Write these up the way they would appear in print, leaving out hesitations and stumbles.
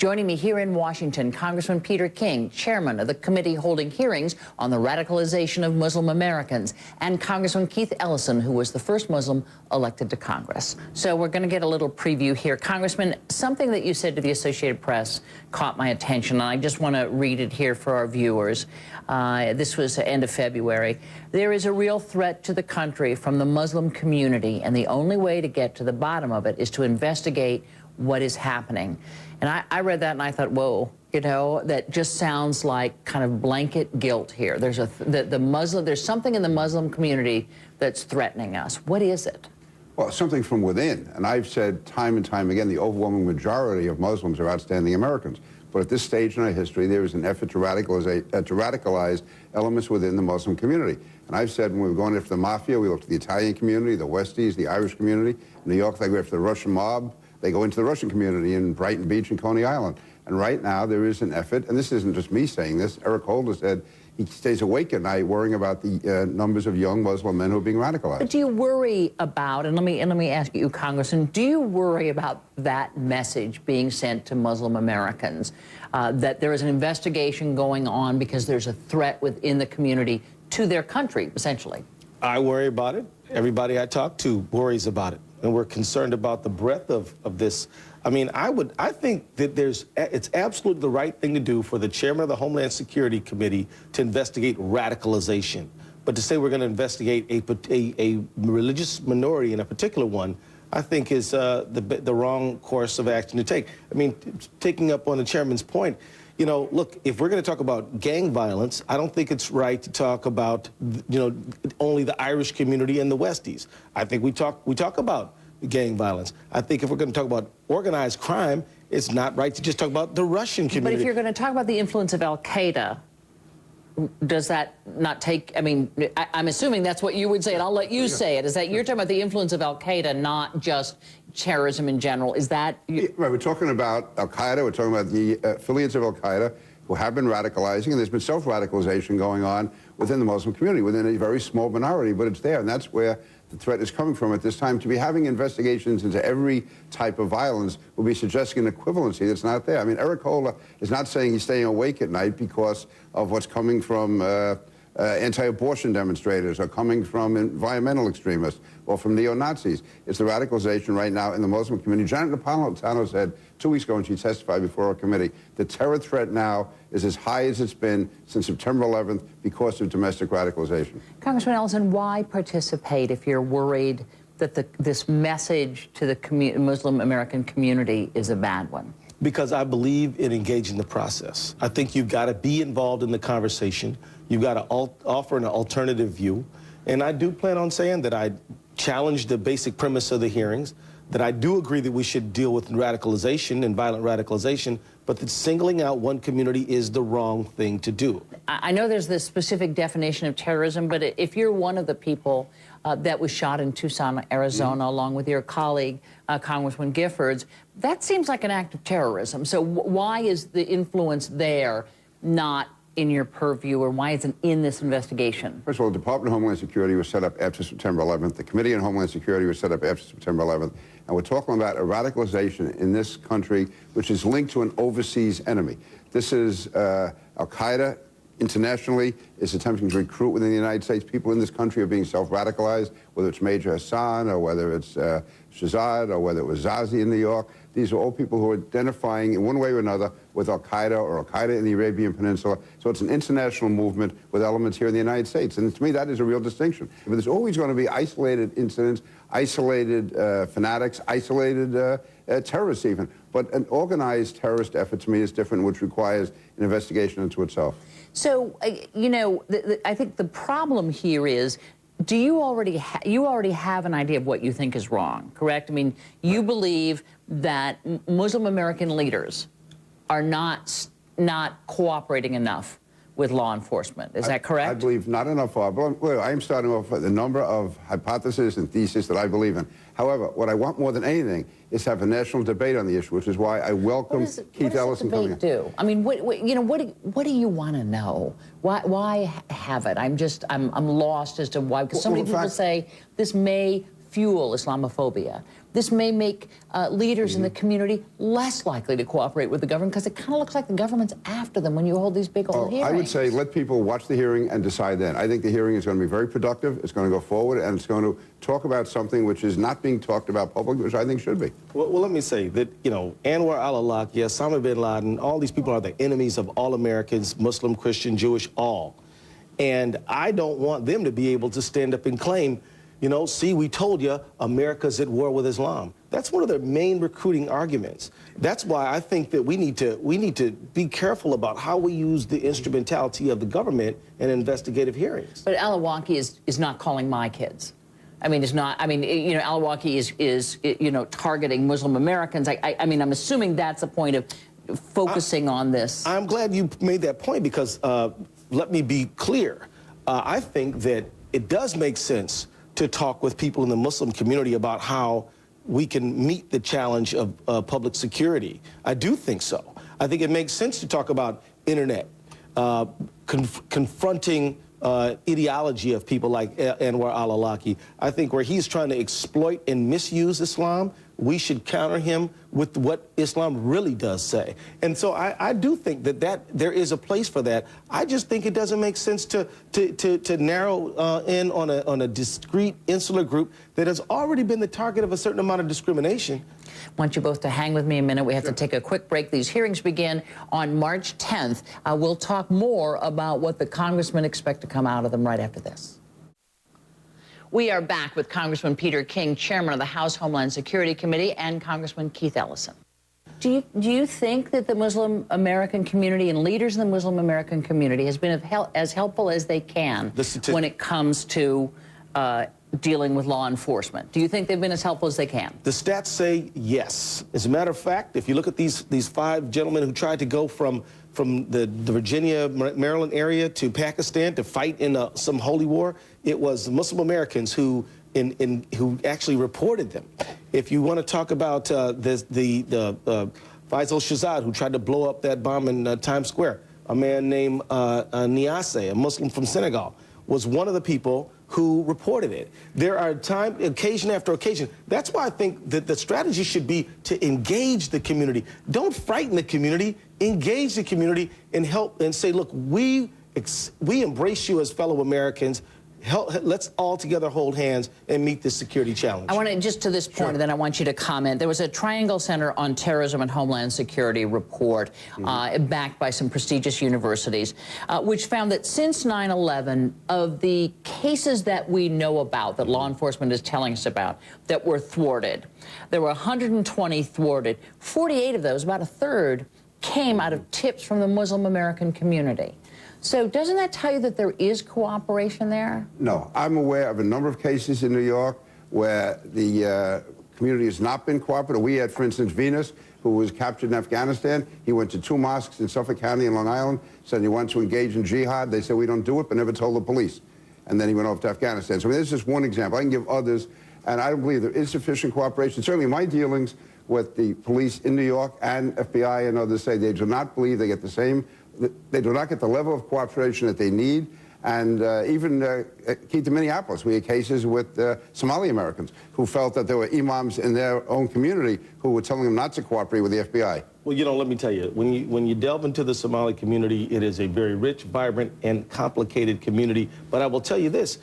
Joining me here in Washington, Congressman Peter King, chairman of the committee holding hearings on the radicalization of Muslim Americans, and Congressman Keith Ellison, who was the first Muslim elected to Congress. So we're going to get a little preview here. Congressman, something that you said to the Associated Press caught my attention, and I just want to read it here for our viewers. This was the end of February. There is a real threat to the country from the Muslim community, and the only way to get to the bottom of it is to investigate what is happening. And I read that and I thought, whoa, you know, that just sounds like kind of blanket guilt here. There's there's something in the Muslim community that's threatening us. What is it? Well, something from within. And I've said time and time again, the overwhelming majority of Muslims are outstanding Americans. But at this stage in our history, there is an effort to radicalize elements within the Muslim community. And I've said when we were going after the mafia, we looked at the Italian community, the Westies, the Irish community. In New York, they go after the Russian mob. They go into the Russian community in Brighton Beach and Coney Island. And right now, there is an effort, and this isn't just me saying this. Eric Holder said he stays awake at night worrying about the numbers of young Muslim men who are being radicalized. But do you worry about, and let me ask you, Congressman, do you worry about that message being sent to Muslim Americans, that there is an investigation going on because there's a threat within the community to their country, essentially? I worry about it. Everybody I talk to worries about it. And we're concerned about the breadth of this. I mean, I think that it's absolutely the right thing to do for the chairman of the Homeland Security Committee to investigate radicalization. But to say we're going to investigate a religious minority, in a particular one, I think is the wrong course of action to take. I mean, taking up on the chairman's point, you know, look, if we're going to talk about gang violence, I don't think it's right to talk about, you know, only the Irish community and the Westies. I think we talk about gang violence. I think if we're going to talk about organized crime, it's not right to just talk about the Russian community. But if you're going to talk about the influence of al-Qaeda, does that not take, I mean, I'm assuming that's what you would say, and I'll let you say it, is that you're talking about the influence of al-Qaeda, not just terrorism in general. Is that... Right, we're talking about al-Qaeda, we're talking about the affiliates of al-Qaeda who have been radicalizing, and there's been self-radicalization going on within the Muslim community, within a very small minority, but it's there, and that's where the threat is coming from at this time. To be having investigations into every type of violence will be suggesting an equivalency that's not there. I mean, Eric Holder is not saying he's staying awake at night because of what's coming from anti-abortion demonstrators or coming from environmental extremists or from neo-Nazis. It's the radicalization right now in the Muslim community. Janet Napolitano said 2 weeks ago when she testified before our committee, the terror threat now is as high as it's been since September 11th because of domestic radicalization. Congressman Ellison, why participate if you're worried that this message to the Muslim American community is a bad one? Because I believe in engaging the process. I think you've got to be involved in the conversation. You've got to offer an alternative view. And I do plan on saying that I challenge the basic premise of the hearings, that I do agree that we should deal with radicalization and violent radicalization, but that singling out one community is the wrong thing to do. I know there's this specific definition of terrorism, but if you're one of the people that was shot in Tucson, Arizona, along with your colleague, Congressman Giffords, that seems like an act of terrorism. So why is the influence there not in your purview, or why isn't in this investigation? First of all, the Department of Homeland Security was set up after September 11th. The Committee on Homeland Security was set up after September 11th. And we're talking about a radicalization in this country which is linked to an overseas enemy. This is al-Qaeda internationally is attempting to recruit within the United States. People in this country are being self-radicalized, whether it's Major Hassan or whether it's Shahzad or whether it was Zazi in New York. These are all people who are identifying in one way or another with al-Qaeda or al-Qaeda in the Arabian Peninsula. So it's an international movement with elements here in the United States. And to me, that is a real distinction. But there's always going to be isolated incidents, isolated fanatics, isolated terrorists even. But an organized terrorist effort to me is different, which requires an investigation into itself. So, you know, I think the problem here is, do you already have an idea of what you think is wrong, correct? I mean, you believe that Muslim American leaders are not cooperating enough with law enforcement. Is that correct? I believe not enough are. But I am starting off with a number of hypotheses and theses that I believe in. However, what I want more than anything is to have a national debate on the issue, which is why I welcome Keith Ellison coming in. What does the debate do? I mean, what do you want to know? Why have it? I'm lost as to why. Because so many people say this may fuel Islamophobia. this may make leaders in the community less likely to cooperate with the government, because it kind of looks like the government's after them when you hold these big old hearings. I would say let people watch the hearing and decide then. I think the hearing is going to be very productive. It's going to go forward, and it's going to talk about something which is not being talked about publicly, which I think should be. Well, let me say that, you know, Anwar al-Awlaki, Osama bin Laden, all these people are the enemies of all Americans, Muslim, Christian, Jewish, all. And I don't want them to be able to stand up and claim, you know, see, we told you America's at war with Islam. That's one of their main recruiting arguments. That's why I think that we need to be careful about how we use the instrumentality of the government in investigative hearings. But al-Awlaki is not calling my kids. I mean, it's not. I mean, you know, al-Awlaki is you know, targeting Muslim Americans. I mean, I'm assuming that's a point of focusing on this. I'm glad you made that point, because let me be clear. I think that it does make sense to talk with people in the Muslim community about how we can meet the challenge of public security. I do think so. I think it makes sense to talk about internet, confronting ideology of people like Anwar al-Awlaki. I think where he's trying to exploit and misuse Islam, we should counter him with what Islam really does say. And so I do think that there is a place for that. I just think it doesn't make sense to narrow in on a discrete insular group that has already been the target of a certain amount of discrimination. I want you both to hang with me a minute. We have to take a quick break. These hearings begin on March 10th. We'll talk more about what the congressmen expect to come out of them right after this. We are back with Congressman Peter King, chairman of the House Homeland Security Committee, and Congressman Keith Ellison. Do you think that the Muslim American community and leaders in the Muslim American community has been as helpful as they can when it comes to dealing with law enforcement? Do you think they've been as helpful as they can? The stats say yes. As a matter of fact, if you look at these 5 gentlemen who tried to go from the Virginia, Maryland area to Pakistan to fight in some holy war, it was Muslim Americans who actually reported them. If you want to talk about Faisal Shahzad, who tried to blow up that bomb in Times Square, a man named Niasse, a Muslim from Senegal, was one of the people who reported it. There are occasion after occasion. That's why I think that the strategy should be to engage the community. Don't frighten the community. Engage the community and help and say, look, we embrace you as fellow Americans. Let's all together hold hands and meet this security challenge. I want to, just to this point, and then I want you to comment. There was a Triangle Center on Terrorism and Homeland Security report backed by some prestigious universities, which found that since 9/11, of the cases that we know about, that law enforcement is telling us about, that were thwarted, there were 120 thwarted. 48 of those, about a third, came out of tips from the Muslim American community. So doesn't that tell you that there is cooperation there? No. I'm aware of a number of cases in New York where the community has not been cooperative. We had, for instance, Venus, who was captured in Afghanistan. He went to 2 mosques in Suffolk County in Long Island, said he wanted to engage in jihad. They said, we don't do it, but never told the police. And then he went off to Afghanistan. So I mean, this is just one example. I can give others, and I don't believe there is sufficient cooperation. Certainly my dealings with the police in New York and FBI and others say they do not believe they get the same. They do not get the level of cooperation that they need. And even Keith, in Minneapolis, we had cases with Somali Americans who felt that there were imams in their own community who were telling them not to cooperate with the FBI. Well, you know, let me tell you, when you delve into the Somali community, it is a very rich, vibrant, and complicated community. But I will tell you this,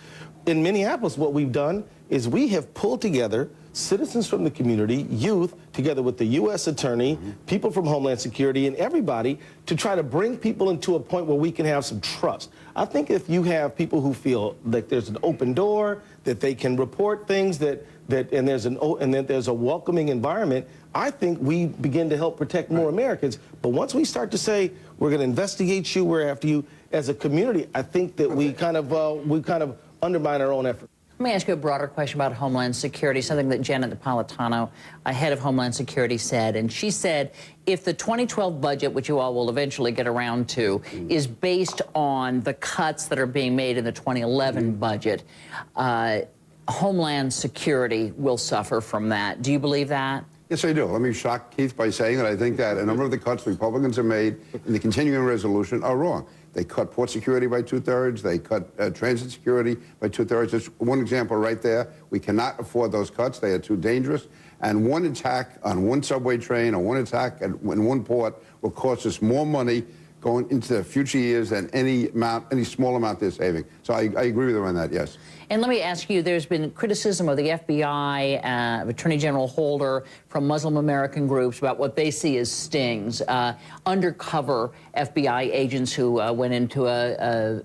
in Minneapolis, what we've done is we have pulled together citizens from the community, youth, together with the U.S. Attorney, people from Homeland Security, and everybody to try to bring people into a point where we can have some trust. I think if you have people who feel like there's an open door, that they can report things, and that there's a welcoming environment, I think we begin to help protect more Americans. But once we start to say, we're going to investigate you, we're after you, as a community, I think that we kind of undermine our own effort. Let me ask you a broader question about Homeland Security, something that Janet Napolitano, head of Homeland Security, said. And she said, if the 2012 budget, which you all will eventually get around to, is based on the cuts that are being made in the 2011 budget, Homeland Security will suffer from that. Do you believe that? Yes, I do. Let me shock Keith by saying that I think that a number of the cuts Republicans have made in the continuing resolution are wrong. They cut port security by 2/3. They cut transit security by 2/3. Just one example right there. We cannot afford those cuts. They are too dangerous. And one attack on one subway train or one attack in one port will cost us more money going into the future years than any small amount they're saving. So I agree with them on that, yes. And let me ask you, there's been criticism of the FBI, Attorney General Holder, from Muslim American groups about what they see as stings, undercover FBI agents who went into a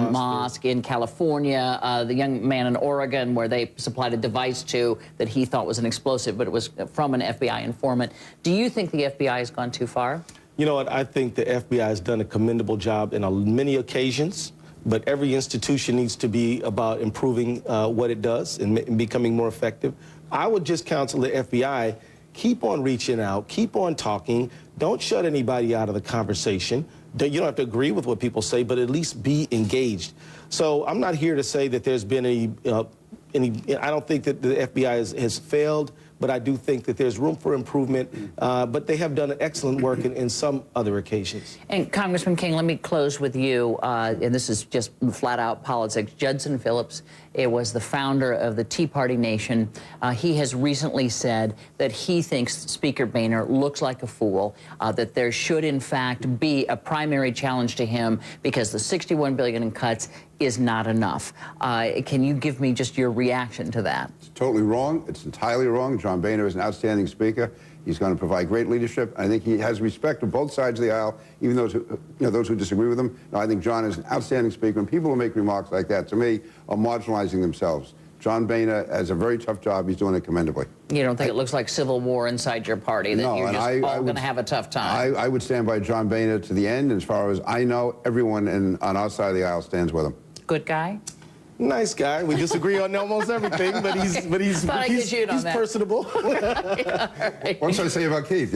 mosque in California, the young man in Oregon where they supplied a device to that he thought was an explosive, but it was from an FBI informant. Do you think the FBI has gone too far? You know what? I think the FBI has done a commendable job in many occasions, but every institution needs to be about improving what it does and becoming more effective. I would just counsel the FBI, keep on reaching out, keep on talking. Don't shut anybody out of the conversation. You don't have to agree with what people say, but at least be engaged. So I'm not here to say that there's been any I don't think that the FBI has failed, but I do think that there's room for improvement. But they have done excellent work in some other occasions. And Congressman King, let me close with you, and this is just flat-out politics. Judson Phillips was the founder of the Tea Party Nation. He has recently said that he thinks Speaker Boehner looks like a fool, that there should, in fact, be a primary challenge to him because the $61 billion in cuts is not enough. Can you give me just your reaction to that? It's totally wrong. It's entirely wrong. John Boehner is an outstanding speaker. He's going to provide great leadership. I think he has respect of both sides of the aisle, even those who disagree with him. No, I think John is an outstanding speaker, and people who make remarks like that, to me, are marginalizing themselves. John Boehner has a very tough job. He's doing it commendably. You don't think it looks like civil war inside your party, that no, you're just all going to have a tough time? I would stand by John Boehner to the end. As far as I know, everyone on our side of the aisle stands with him. Good guy? Nice guy. We disagree on almost everything, but he's personable. What should I say about Keith?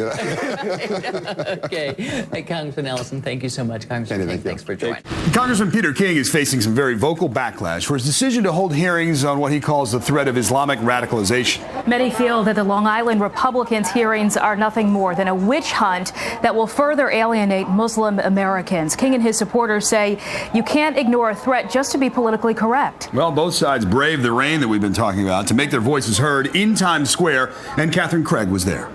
Okay. Hey, Congressman Ellison, thank you so much. Congressman King, thanks for joining. Congressman Peter King is facing some very vocal backlash for his decision to hold hearings on what he calls the threat of Islamic radicalization. Many feel that the Long Island Republicans' hearings are nothing more than a witch hunt that will further alienate Muslim Americans. King and his supporters say you can't ignore a threat just to be politically correct. Well, both sides braved the rain that we've been talking about to make their voices heard in Times Square, and Catherine Craig was there.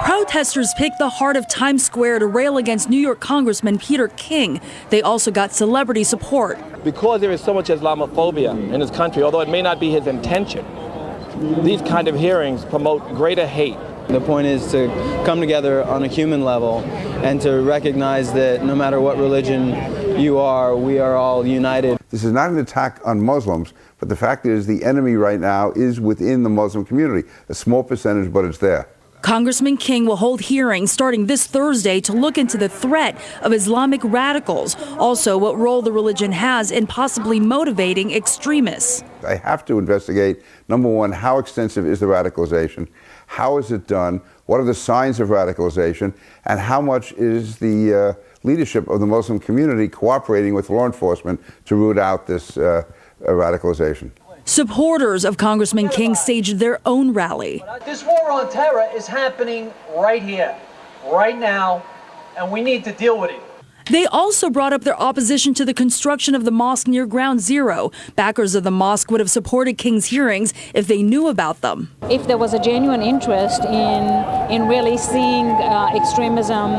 Protesters picked the heart of Times Square to rail against New York Congressman Peter King. They also got celebrity support. Because there is so much Islamophobia in this country, although it may not be his intention, these kind of hearings promote greater hate. The point is to come together on a human level and to recognize that no matter what religion you are, we are all united. This is not an attack on Muslims, but the fact is the enemy right now is within the Muslim community. A small percentage, but it's there. Congressman King will hold hearings starting this Thursday to look into the threat of Islamic radicals, also what role the religion has in possibly motivating extremists. I have to investigate, number one, how extensive is the radicalization? How is it done? What are the signs of radicalization? And how much is the leadership of the Muslim community cooperating with law enforcement to root out this radicalization? Supporters of Congressman King staged their own rally. This war on terror is happening right here, right now, and we need to deal with it. They also brought up their opposition to the construction of the mosque near Ground Zero. Backers of the mosque would have supported King's hearings if they knew about them. If there was a genuine interest in really seeing extremism,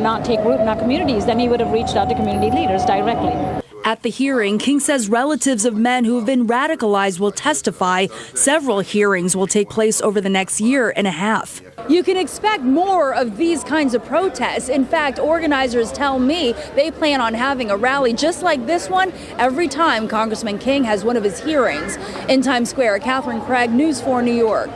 not take root in our communities, then he would have reached out to community leaders directly. At the hearing, King says relatives of men who have been radicalized will testify. Several hearings will take place over the next year and a half. You can expect more of these kinds of protests. In fact, organizers tell me they plan on having a rally just like this one every time Congressman King has one of his hearings. In Times Square, Catherine Craig, News 4 New York.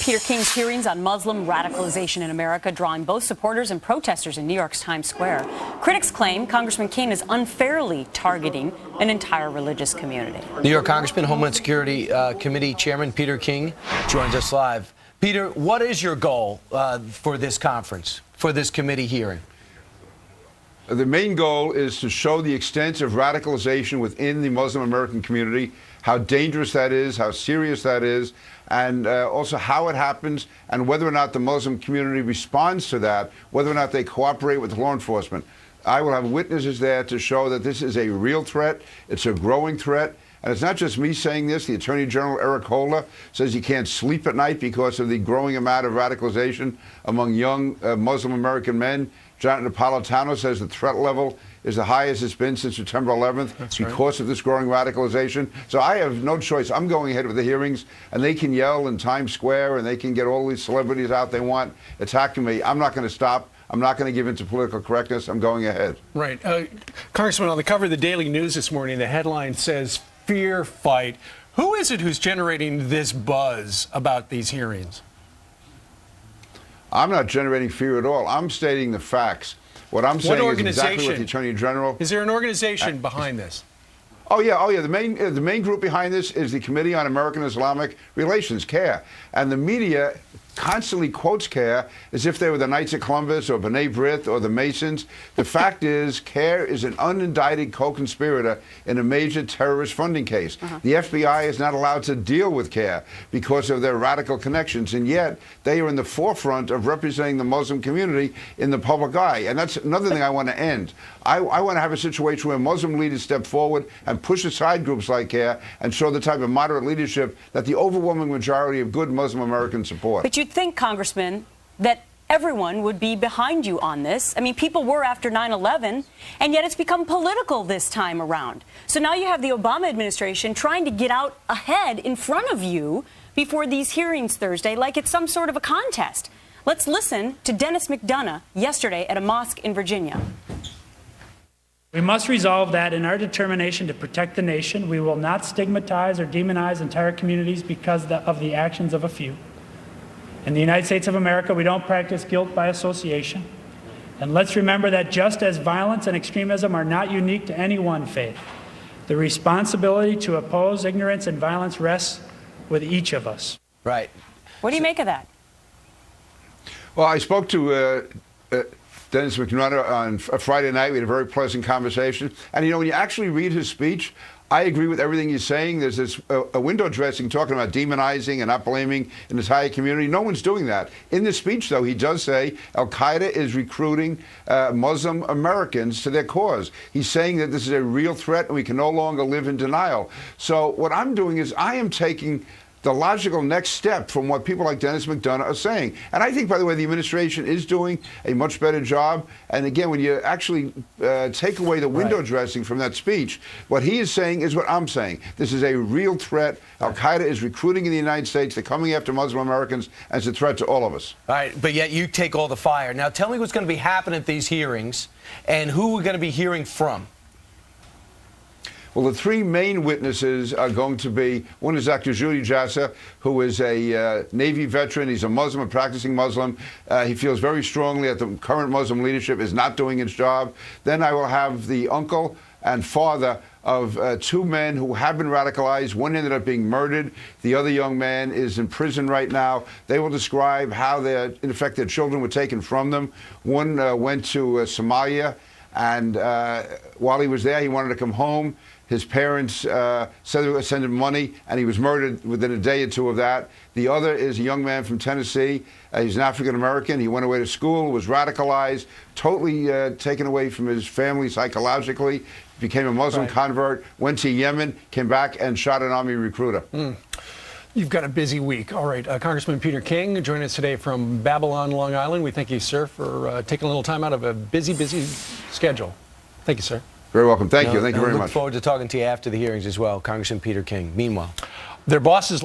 Peter King's hearings on Muslim radicalization in America drawing both supporters and protesters in New York's Times Square. Critics claim Congressman King is unfairly targeting an entire religious community. New York Congressman, Homeland Security Committee Chairman Peter King joins us live. Peter, what is your goal for this conference, for this committee hearing? The main goal is to show the extent of radicalization within the Muslim American community, how dangerous that is, how serious that is, and also how it happens and whether or not the Muslim community responds to that, whether or not they cooperate with law enforcement. I will have witnesses there to show that this is a real threat. It's a growing threat. And it's not just me saying this. The Attorney General, Eric Holder, says he can't sleep at night because of the growing amount of radicalization among young Muslim American men. John Napolitano says the threat level is the highest it's been since September 11th because of this growing radicalization. So I have no choice. I'm going ahead with the hearings, and they can yell in Times Square, and they can get all these celebrities out they want attacking me. I'm not going to stop. I'm not going to give in to political correctness. I'm going ahead. Right. Congressman, on the cover of the Daily News this morning, the headline says, "Fear Fight." Who is it who's generating this buzz about these hearings? I'm not generating fear at all. I'm stating the facts. What I'm saying is exactly what the Attorney General... Is there an organization behind this? Oh yeah. The main group behind this is the Committee on American-Islamic Relations, CARE. And the media constantly quotes CARE as if they were the Knights of Columbus or B'nai B'rith or the Masons. The fact is, CARE is an unindicted co-conspirator in a major terrorist funding case. The FBI is not allowed to deal with CARE because of their radical connections, and yet they are in the forefront of representing the Muslim community in the public eye. And that's another thing I want to end. I want to have a situation where Muslim leaders step forward and push aside groups like CARE and show the type of moderate leadership that the overwhelming majority of good Muslim Americans support. But you'd think, Congressman, that everyone would be behind you on this. I mean, people were after 9/11, and yet it's become political this time around. So now you have the Obama administration trying to get out ahead in front of you before these hearings Thursday, like it's some sort of a contest. Let's listen to Dennis McDonough yesterday at a mosque in Virginia. We must resolve that in our determination to protect the nation, we will not stigmatize or demonize entire communities because of the actions of a few. In the United States of America, we don't practice guilt by association. And let's remember that just as violence and extremism are not unique to any one faith, the responsibility to oppose ignorance and violence rests with each of us. Right. What do you make of that? Well, I spoke to Dennis McDonough on Friday night. We had a very pleasant conversation. And, you know, when you actually read his speech, I agree with everything he's saying. There's this window dressing, talking about demonizing and not blaming an entire community. No one's doing that. In this speech, though, he does say Al-Qaeda is recruiting Muslim Americans to their cause. He's saying that this is a real threat and we can no longer live in denial. So what I'm doing is I am taking the logical next step from what people like Dennis McDonough are saying. And I think, by the way, the administration is doing a much better job. And again, when you actually take away the window dressing from that speech, what he is saying is what I'm saying. This is a real threat. Al-Qaeda is recruiting in the United States. They're coming after Muslim Americans, and it's a threat to all of us. All right, but yet you take all the fire. Now tell me what's going to be happening at these hearings and who we're going to be hearing from. Well, the three main witnesses are going to be, one is Dr. Judy Jasser, who is a Navy veteran. He's a Muslim, a practicing Muslim. He feels very strongly that the current Muslim leadership is not doing its job. Then I will have the uncle and father of two men who have been radicalized. One ended up being murdered. The other young man is in prison right now. They will describe how, in effect, their children were taken from them. One went to Somalia, and while he was there, he wanted to come home. His parents said they were going to send him money, and he was murdered within a day or two of that. The other is a young man from Tennessee. He's an African-American. He went away to school, was radicalized, totally taken away from his family psychologically, became a Muslim convert, went to Yemen, came back, and shot an Army recruiter. You've got a busy week. All right, Congressman Peter King joining us today from Babylon, Long Island. We thank you, sir, for taking a little time out of a busy schedule. Thank you, sir. Very welcome. Thank you. Thank you very much. Look forward to talking to you after the hearings as well, Congressman Peter King. Meanwhile, their bosses